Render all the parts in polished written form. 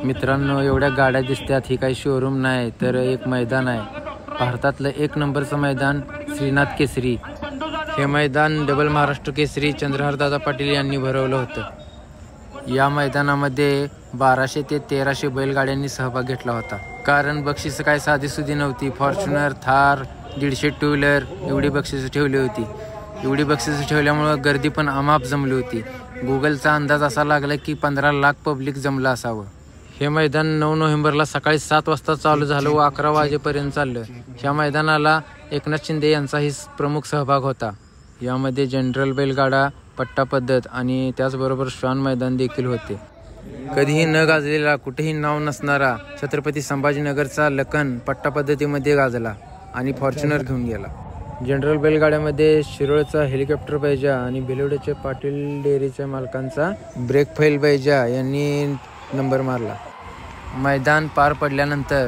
मित्रांनो, एवढ्या गाड्या दिसतात, ही काही शोरूम नाही तर एक मैदान आहे. भारतातलं 1 नंबरचं मैदान श्रीनाथ केसरी. हे मैदान डबल महाराष्ट्र केसरी चंद्रहारदादा पाटील यांनी भरवलं होतं. या मैदानामध्ये 1200 ते 1300 बैलगाड्यांनी सहभाग घेतला होता. कारण बक्षिसं काय साधीसुधी नव्हती. फॉर्च्युनर, थार, 150 टू व्हीलर एवढी बक्षिसं ठेवली होती. एवढी बक्षिसं ठेवल्यामुळं गर्दी पण अमाप जमली होती. गुगलचा अंदाज असा लागला की 15 लाख पब्लिक जमलं असावं. हे मैदान 9 नोव्हेंबरला सकाळी 7 वाजता चालू झालं व 11 वाजेपर्यंत चाललं. ह्या मैदानाला एकनाथ शिंदे यांचाही प्रमुख सहभाग होता. यामध्ये जनरल बैलगाडा, पट्टा पद्धत आणि त्याचबरोबर श्वान मैदान देखील होते. कधीही न गाजलेला, कुठेही नाव नसणारा छत्रपती संभाजीनगरचा लखन पट्टा पद्धतीमध्ये गाजला आणि फॉर्च्युनर घेऊन गेला. जनरल बैलगाड्यामध्ये शिरोळचा हेलिकॉप्टर बैजा आणि भिलवड्याच्या पाटील डेअरीच्या मालकांचा ब्रेक फैल बैजा यांनी नंबर मारला. मैदान पार पडल्यानंतर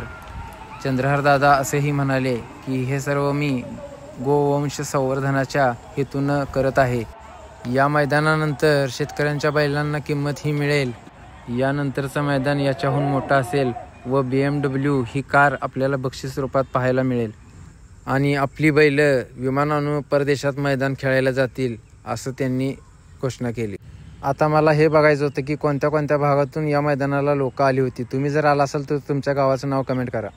चंद्रहारदादा असेही म्हणाले की हे सर्व मी गोवंश संवर्धनाच्या हेतून करत आहे. या मैदानानंतर शेतकऱ्यांच्या बैलांना किंमतही मिळेल. यानंतरचं मैदान याच्याहून मोठं असेल व BMW ही कार आपल्याला बक्षीस रूपात पाहायला मिळेल आणि आपली बैल विमानानं परदेशात मैदान खेळायला जातील असं त्यांनी घोषणा केली. आता मला हे बघायचं होतं की कोणत्या कोणत्या भागातून या मैदानाला लोक आली होती. तुम्ही जर आला असाल तर तुमच्या गावाचं नाव कमेंट करा.